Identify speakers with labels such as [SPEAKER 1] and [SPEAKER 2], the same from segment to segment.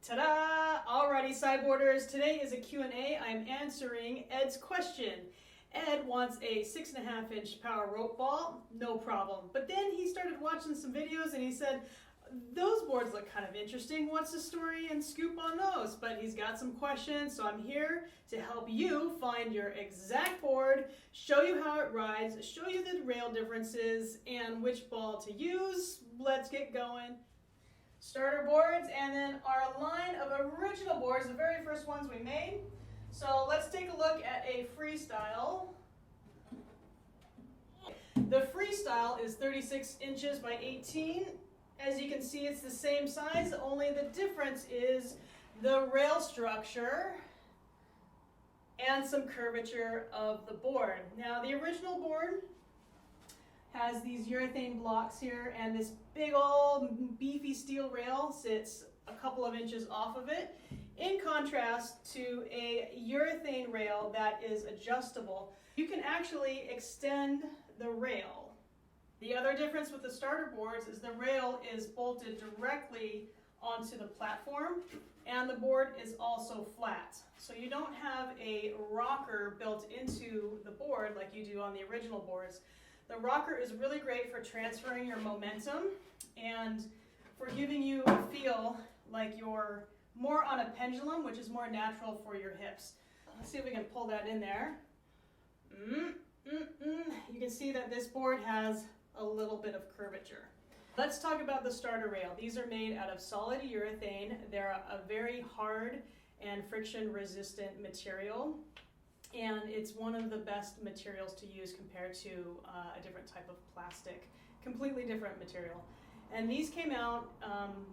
[SPEAKER 1] Ta-da! Alrighty, sideboarders, today is a Q&A. I'm answering Ed's question. Ed wants a 6.5-inch power rope ball, no problem. But then he started watching some videos and he said, those boards look kind of interesting. What's the story and scoop on those? But he's got some questions, so I'm here to help you find your exact board, show you how it rides, show you the rail differences, and which ball to use. Let's get going. Starter boards, and then our line of original boards, the very first ones we made. So let's take a look at a Freestyle. The Freestyle is 36 inches by 18. As you can see, it's the same size, only the difference is the rail structure and some curvature of the board. Now, the original board has these urethane blocks here, and this big old beefy steel rail sits a couple of inches off of it, in contrast to a urethane rail that is adjustable. You can actually extend the rail. The other difference with the starter boards is the rail is bolted directly onto the platform, and the board is also flat. So you don't have a rocker built into the board like you do on the original boards. The rocker is really great for transferring your momentum and for giving you a feel like you're more on a pendulum, which is more natural for your hips. Let's see if we can pull that in there. You can see that this board has a little bit of curvature. Let's talk about the starter rail. These are made out of solid urethane. They're a very hard and friction resistant material, and it's one of the best materials to use compared to a different type of plastic, completely different material. And these came out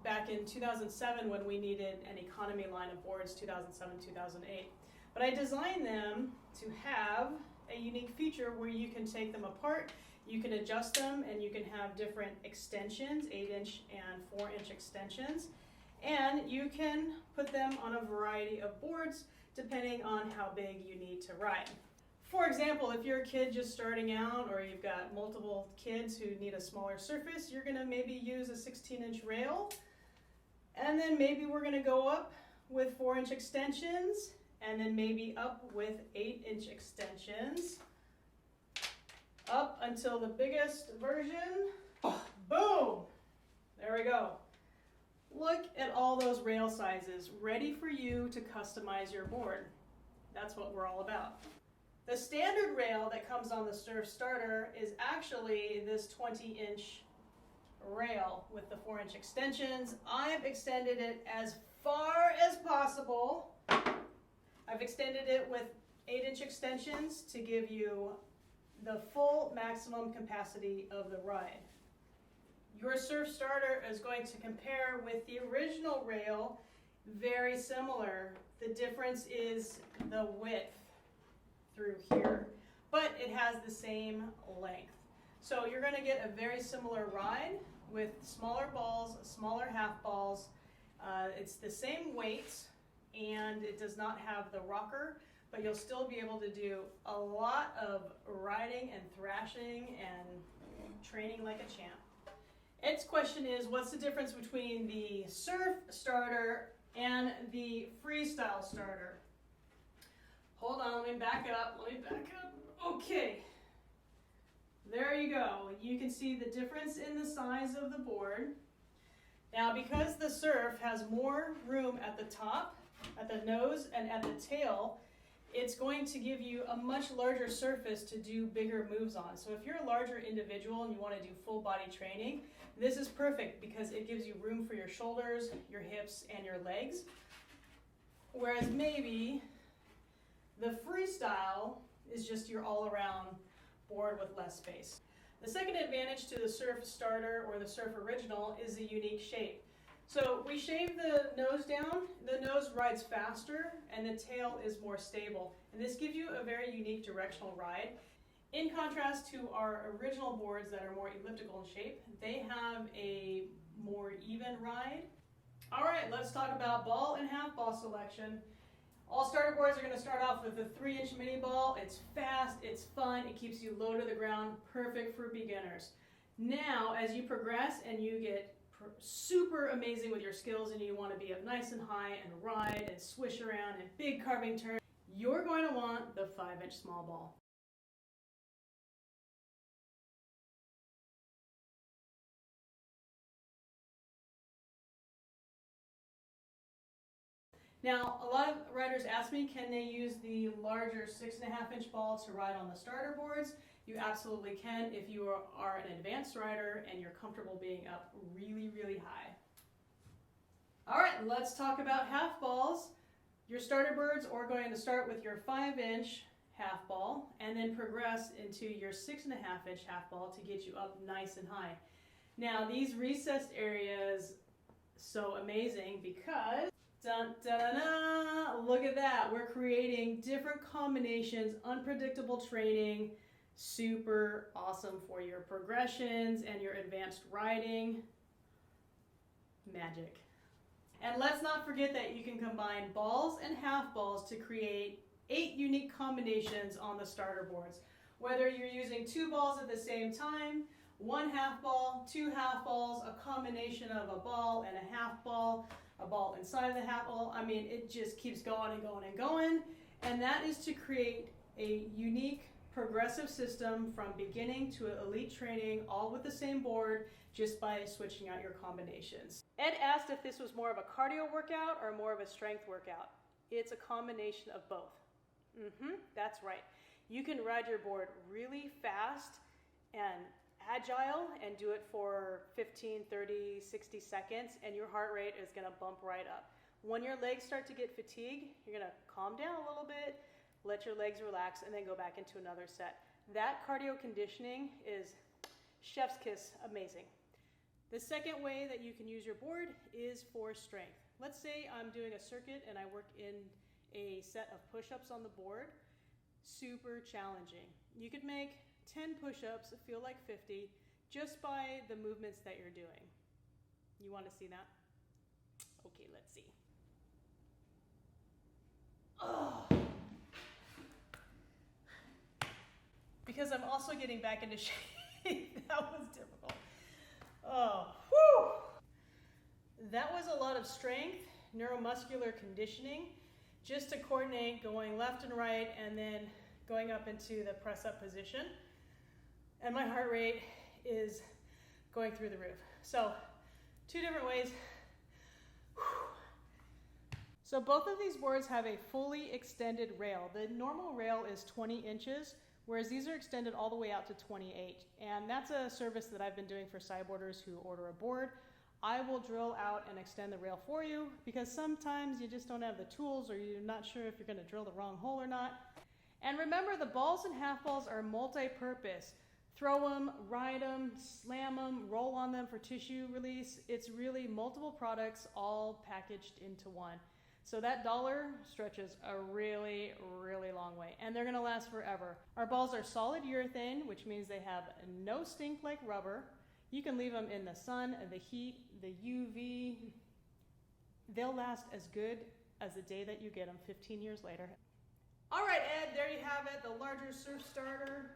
[SPEAKER 1] back in 2007 when we needed an economy line of boards, 2007, 2008. But I designed them to have a unique feature where you can take them apart, you can adjust them, and you can have different extensions, 8-inch and 4-inch extensions. And you can put them on a variety of boards depending on how big you need to ride. For example, if you're a kid just starting out, or you've got multiple kids who need a smaller surface, you're gonna maybe use a 16-inch rail, and then maybe we're gonna go up with 4-inch extensions, and then maybe up with 8-inch extensions, up until the biggest version. Boom! There we go. Look at all those rail sizes, ready for you to customize your board. That's what we're all about. The standard rail that comes on the Surf Starter is actually this 20-inch rail with the 4-inch extensions. I've extended it as far as possible. I've extended it with 8-inch extensions to give you the full maximum capacity of the ride. Your Surf Starter is going to compare with the original rail, very similar. The difference is the width through here, but it has the same length. So you're going to get a very similar ride with smaller balls, smaller half balls. It's the same weight, and it does not have the rocker, but you'll still be able to do a lot of riding and thrashing and training like a champ. Ed's question is, what's the difference between the Surf Starter and the Freestyle Starter? Hold on, let me back up. Okay, there you go. You can see the difference in the size of the board. Now, because the Surf has more room at the top, at the nose, and at the tail, it's going to give you a much larger surface to do bigger moves on. So if you're a larger individual and you want to do full body training, this is perfect because it gives you room for your shoulders, your hips, and your legs. Whereas maybe the Freestyle is just your all-around board with less space. The second advantage to the Surf Starter or the Surf Original is the unique shape. So we shave the nose down, the nose rides faster, and the tail is more stable. And this gives you a very unique directional ride. In contrast to our original boards that are more elliptical in shape, they have a more even ride. All right, let's talk about ball and half ball selection. All starter boards are going to start off with a 3-inch mini ball. It's fast, it's fun, it keeps you low to the ground, perfect for beginners. Now, as you progress and you get super amazing with your skills and you want to be up nice and high and ride and swish around and big carving turns, you're going to want the 5-inch small ball. Now, a lot of riders ask me, can they use the larger 6.5-inch ball to ride on the starter boards? You absolutely can if you are an advanced rider and you're comfortable being up really, really high. All right, let's talk about half balls. Your starter boards are going to start with your 5-inch half ball and then progress into your 6.5-inch half ball to get you up nice and high. Now, these recessed areas, so amazing because dun, dun, dun, dun, look at that. We're creating different combinations, unpredictable training, super awesome for your progressions and your advanced riding. Magic. And let's not forget that you can combine balls and half balls to create 8 unique combinations on the starter boards. Whether you're using 2 balls at the same time, 1 half ball, 2 half balls, a combination of a ball and a half ball, a ball inside of the half ball. I mean, it just keeps going and going and going. And that is to create a unique progressive system from beginning to elite training, all with the same board, just by switching out your combinations. Ed asked if this was more of a cardio workout or more of a strength workout. It's a combination of both. That's right. You can ride your board really fast and agile and do it for 15, 30, 60 seconds and your heart rate is going to bump right up. When your legs start to get fatigued, you're going to calm down a little bit, let your legs relax, and then go back into another set. That cardio conditioning is chef's kiss amazing. The second way that you can use your board is for strength. Let's say I'm doing a circuit and I work in a set of push-ups on the board. Super challenging. You could make 10 push-ups feel like 50 just by the movements that you're doing. You want to see that? Okay, let's see. Oh. Because I'm also getting back into shape. That was difficult. Oh, whew. That was a lot of strength, neuromuscular conditioning, just to coordinate going left and right and then going up into the press-up position. And my heart rate is going through the roof. So, 2 different ways. So both of these boards have a fully extended rail. The normal rail is 20 inches, whereas these are extended all the way out to 28. And that's a service that I've been doing for sideboarders who order a board. I will drill out and extend the rail for you because sometimes you just don't have the tools or you're not sure if you're going to drill the wrong hole or not. And remember, the balls and half balls are multi-purpose. Throw them, ride them, slam them, roll on them for tissue release. It's really multiple products all packaged into one. So that dollar stretches a really, really long way, and they're gonna last forever. Our balls are solid urethane, which means they have no stink like rubber. You can leave them in the sun, the heat, the UV. They'll last as good as the day that you get them 15 years later. All right, Ed, there you have it, the larger surf starter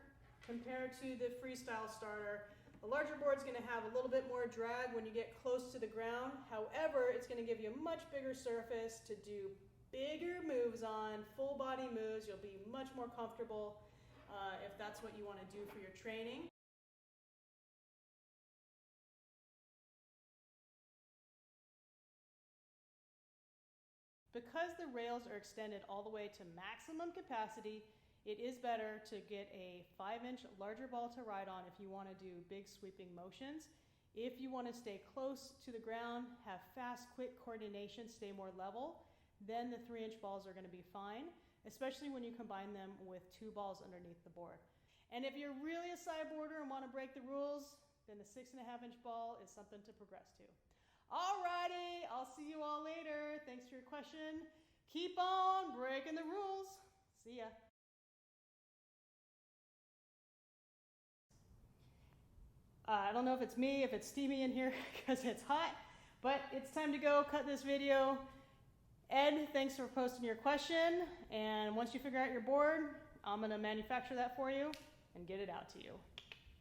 [SPEAKER 1] compared to the freestyle starter. The larger board's going to have a little bit more drag when you get close to the ground. However, it's going to give you a much bigger surface to do bigger moves on, full body moves. You'll be much more comfortable if that's what you want to do for your training. Because the rails are extended all the way to maximum capacity, it is better to get a 5-inch larger ball to ride on if you want to do big sweeping motions. If you want to stay close to the ground, have fast, quick coordination, stay more level, then the 3-inch balls are going to be fine, especially when you combine them with 2 balls underneath the board. And if you're really a sideboarder and want to break the rules, then the 6.5-inch ball is something to progress to. Alrighty, I'll see you all later. Thanks for your question. Keep on breaking the rules. See ya. I don't know if it's me, if it's steamy in here because it's hot, but it's time to go cut this video. Ed, thanks for posting your question. And once you figure out your board, I'm going to manufacture that for you and get it out to you.